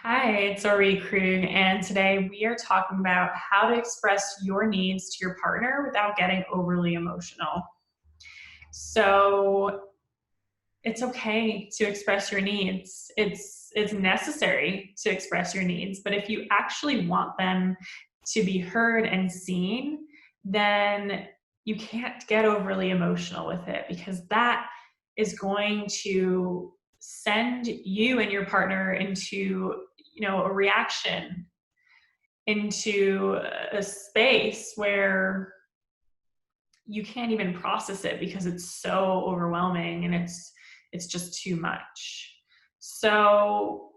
Hi, it's Orit Krug, and today we are talking about how to express your needs to your partner without getting overly emotional. So it's okay to express your needs. It's necessary to express your needs, but if you actually want them to be heard and seen, then you can't get overly emotional with it, because that is going to send you and your partner into a reaction, into a space where you can't even process it because it's so overwhelming and it's just too much. So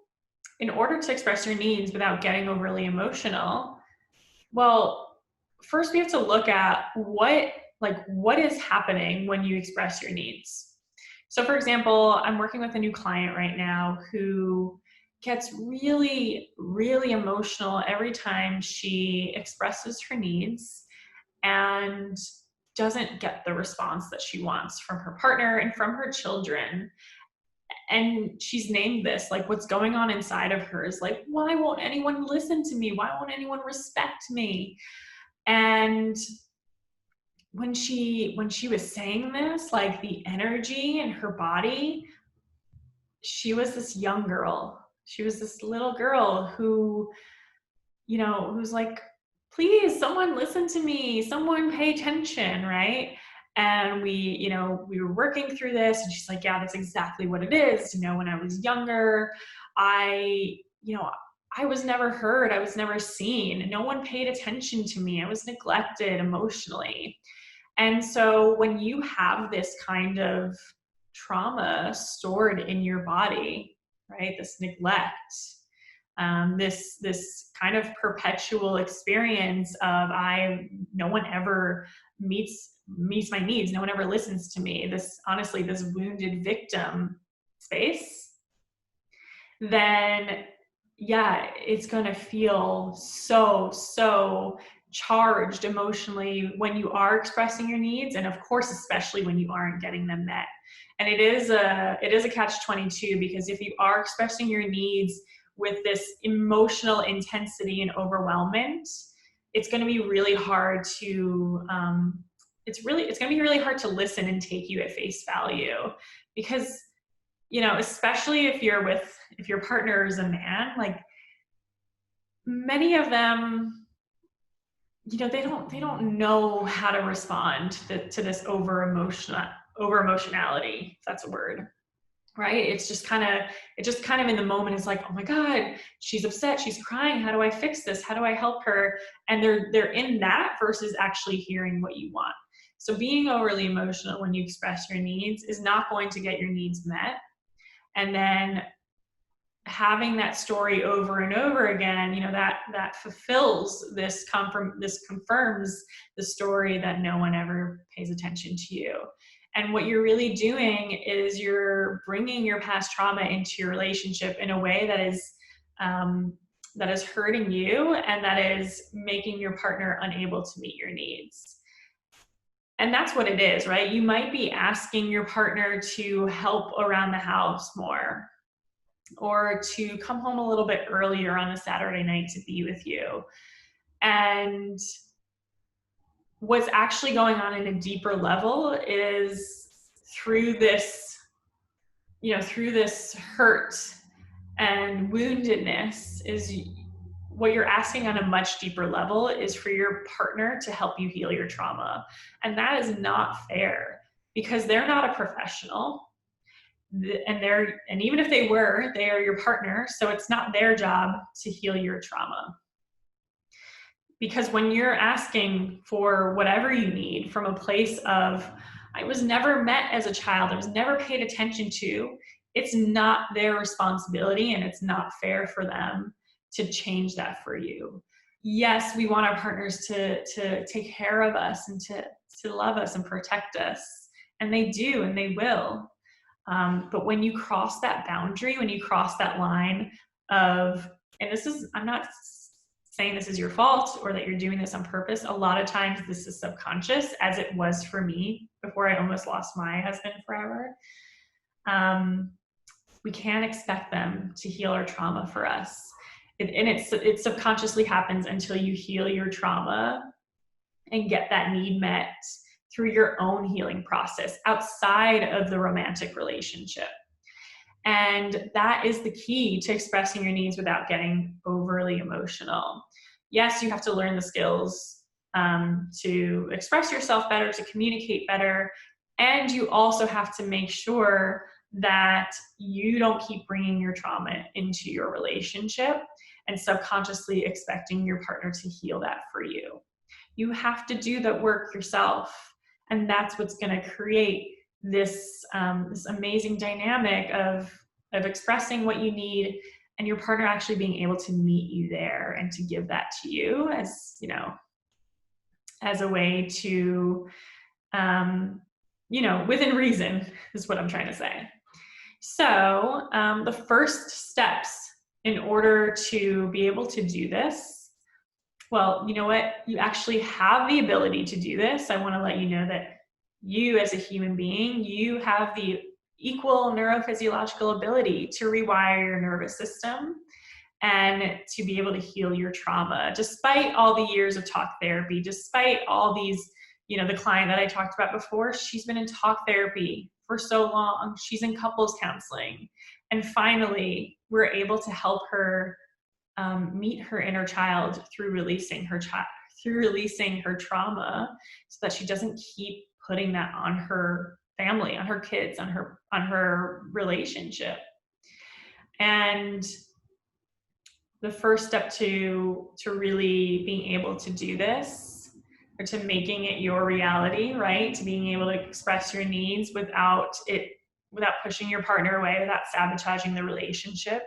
in order to express your needs without getting overly emotional, well, first we have to look at what is happening when you express your needs. So for example, I'm working with a new client right now who gets really, really emotional every time she expresses her needs and doesn't get the response that she wants from her partner and from her children. And she's named this, like, what's going on inside of her is like, why won't anyone listen to me? Why won't anyone respect me? And when she was saying this, like, the energy in her body, she was this young girl. She was this little girl who, who's like, please, someone listen to me, someone pay attention, right? And we were working through this, and she's like, yeah, that's exactly what it is. When I was younger, I, I was never heard, I was never seen, no one paid attention to me, I was neglected emotionally. And so when you have this kind of trauma stored in your body, right, this neglect, this kind of perpetual experience of no one ever meets my needs, no one ever listens to me, this wounded victim space, then yeah, it's going to feel so charged emotionally when you are expressing your needs, and of course especially when you aren't getting them met. And it is a catch-22, because if you are expressing your needs with this emotional intensity and overwhelmment, it's going to be really hard to it's going to be really hard to listen and take you at face value, because especially if your partner is a man, like, many of them, they don't know how to respond to this over emotionality, if that's a word, right? It's just kind of in the moment, it's like, oh my God, she's upset, she's crying, how do I fix this, how do I help her? And they're in that versus actually hearing what you want. So being overly emotional when you express your needs is not going to get your needs met. And then having that story over and over again, that fulfills this confirms the story that no one ever pays attention to you. And what you're really doing is you're bringing your past trauma into your relationship in a way that is hurting you, and that is making your partner unable to meet your needs. And that's what it is, right? You might be asking your partner to help around the house more, or to come home a little bit earlier on a Saturday night to be with you. And what's actually going on in a deeper level is through this hurt and woundedness, is what you're asking on a much deeper level is for your partner to help you heal your trauma. And that is not fair, because they're not a professional. And even if they were, they are your partner, so it's not their job to heal your trauma. Because when you're asking for whatever you need from a place of, I was never met as a child, I was never paid attention to, it's not their responsibility, and it's not fair for them to change that for you. Yes, we want our partners to take care of us and to love us and protect us, and they do, and they will. But when you cross that boundary, when you cross that line of, and I'm not saying this is your fault or that you're doing this on purpose. A lot of times this is subconscious, as it was for me before I almost lost my husband forever. We can't expect them to heal our trauma for us. it subconsciously happens until you heal your trauma and get that need met through your own healing process outside of the romantic relationship. And that is the key to expressing your needs without getting overly emotional. Yes, you have to learn the skills to express yourself better, to communicate better, and you also have to make sure that you don't keep bringing your trauma into your relationship and subconsciously expecting your partner to heal that for you. You have to do the work yourself, and that's what's going to create this this amazing dynamic of expressing what you need and your partner actually being able to meet you there and to give that to you as, you know, as a way to you know, within reason is what I'm trying to say. So the first steps in order to be able to do this, well, you know what? You actually have the ability to do this. I want to let you know that you as a human being, you have the equal neurophysiological ability to rewire your nervous system and to be able to heal your trauma. Despite all the years of talk therapy, despite all these, you know, the client that I talked about before, she's been in talk therapy for so long. She's in couples counseling. And finally, we're able to help her meet her inner child through releasing her trauma, so that she doesn't keep putting that on her family, on her kids, on her relationship. And the first step to really being able to do this, or to making it your reality, right? To being able to express your needs without pushing your partner away, without sabotaging the relationship,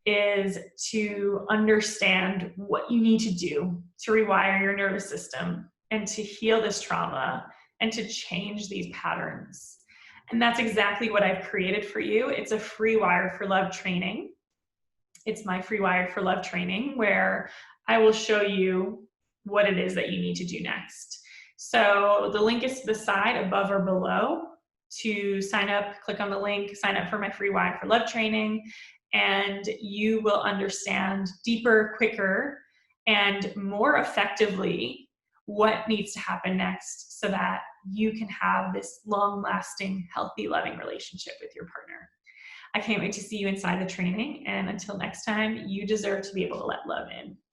is to understand what you need to do to rewire your nervous system and to heal this trauma and to change these patterns. And that's exactly what I've created for you. It's a free Wired for Love training. It's my free Wired for Love training, where I will show you what it is that you need to do next. So the link is to the side, above or below. To sign up, click on the link, sign up for my free Wired for Love training, and you will understand deeper, quicker, and more effectively what needs to happen next so that you can have this long-lasting, healthy, loving relationship with your partner. I can't wait to see you inside the training, and until next time, you deserve to be able to let love in.